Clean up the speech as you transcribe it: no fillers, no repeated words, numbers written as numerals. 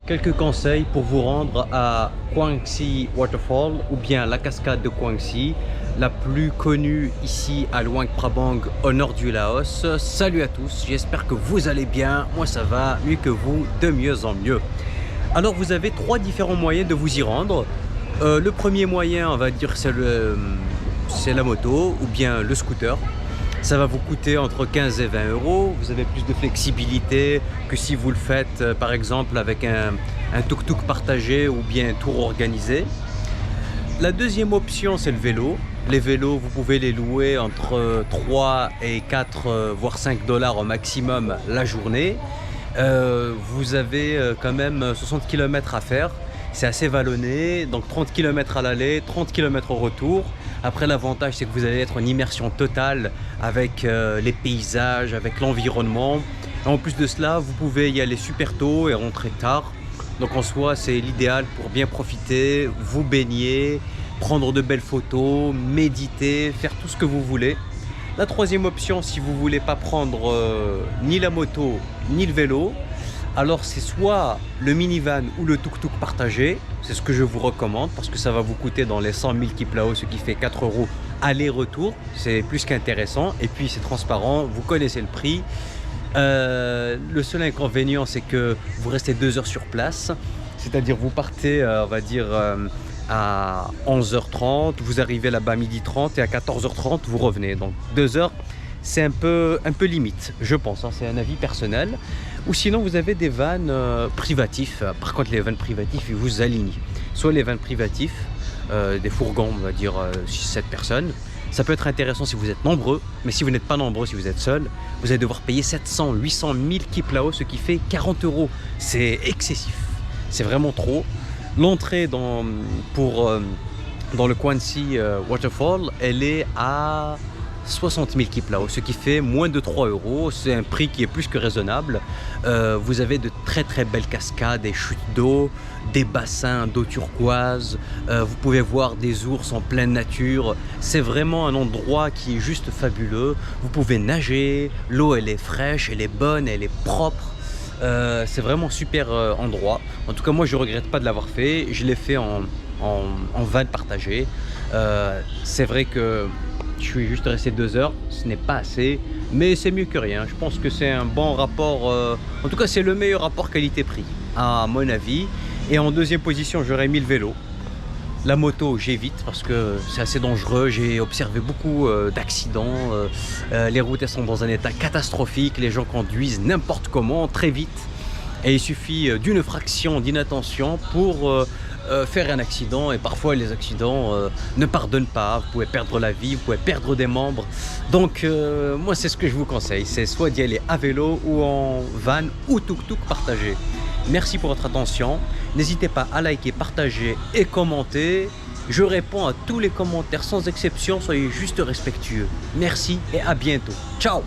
Quelques conseils pour vous rendre à Kwangsi Waterfall ou bien la cascade de Kwangsi, la plus connue ici à Luang Prabang au nord du Laos. Salut à tous, j'espère que vous allez bien, moi ça va mieux que vous, de mieux en mieux. Alors vous avez trois différents moyens de vous y rendre. Le premier moyen, on va dire, c'est la moto ou bien le scooter. Ça va vous coûter entre 15 et 20 euros. Vous avez plus de flexibilité que si vous le faites par exemple avec un tuk-tuk partagé ou bien un tour organisé. La deuxième option, c'est le vélo. Les vélos, vous pouvez les louer entre 3 et 4 voire 5 dollars au maximum la journée. Vous avez quand même 60 km à faire. C'est assez vallonné, donc 30 km à l'aller, 30 km au retour. Après, l'avantage, c'est que vous allez être en immersion totale avec les paysages, avec l'environnement. En plus de cela, vous pouvez y aller super tôt et rentrer tard. Donc en soi, c'est l'idéal pour bien profiter, vous baigner, prendre de belles photos, méditer, faire tout ce que vous voulez. La troisième option, si vous ne voulez pas prendre ni la moto ni le vélo, alors c'est soit le minivan ou le tuk-tuk partagé. C'est ce que je vous recommande parce que ça va vous coûter dans les 100 000 kiplao, ce qui fait 4 euros aller-retour. C'est plus qu'intéressant et puis c'est transparent, vous connaissez le prix. Le seul inconvénient, c'est que vous restez 2 heures sur place, c'est-à-dire vous partez on va dire à 11h30, vous arrivez là-bas à 12h30 et à 14h30 vous revenez, donc 2 heures. C'est un peu limite, je pense, hein, c'est un avis personnel. Ou sinon, vous avez des vannes privatifs. Par contre, les vannes privatifs, ils vous alignent. Soit les vannes privatifs, des fourgons, on va dire 6-7 personnes. Ça peut être intéressant si vous êtes nombreux, mais si vous n'êtes pas nombreux, si vous êtes seul, vous allez devoir payer 700, 800, 1000 kiplao, ce qui fait 40 euros. C'est excessif, c'est vraiment trop. L'entrée dans le Kwangsi Waterfall, elle est à 60 000 kiplao, ce qui fait moins de 3 euros. C'est un prix qui est plus que raisonnable. Vous avez de très belles cascades, des chutes d'eau, des bassins d'eau turquoise. Vous pouvez voir des ours en pleine nature. C'est vraiment un endroit qui est juste fabuleux. Vous pouvez nager, l'eau elle est fraîche, elle est bonne, elle est propre. C'est vraiment super endroit. En tout cas, moi je regrette pas de l'avoir fait. Je l'ai fait en van partagé. C'est vrai que je suis juste resté 2 heures, ce n'est pas assez, mais c'est mieux que rien. Je pense que c'est un bon rapport, en tout cas c'est le meilleur rapport qualité-prix, à mon avis. Et en deuxième position, j'aurais mis le vélo. La moto, j'évite parce que c'est assez dangereux. J'ai observé beaucoup d'accidents. Les routes elles sont dans un état catastrophique. Les gens conduisent n'importe comment, très vite. Et il suffit d'une fraction d'inattention pour faire un accident, et parfois les accidents ne pardonnent pas. Vous pouvez perdre la vie, vous pouvez perdre des membres. Donc moi c'est ce que je vous conseille, c'est soit d'y aller à vélo ou en van ou tuk-tuk partagé. Merci pour votre attention, n'hésitez pas à liker, partager et commenter. Je réponds à tous les commentaires sans exception, soyez juste respectueux. Merci et à bientôt. Ciao.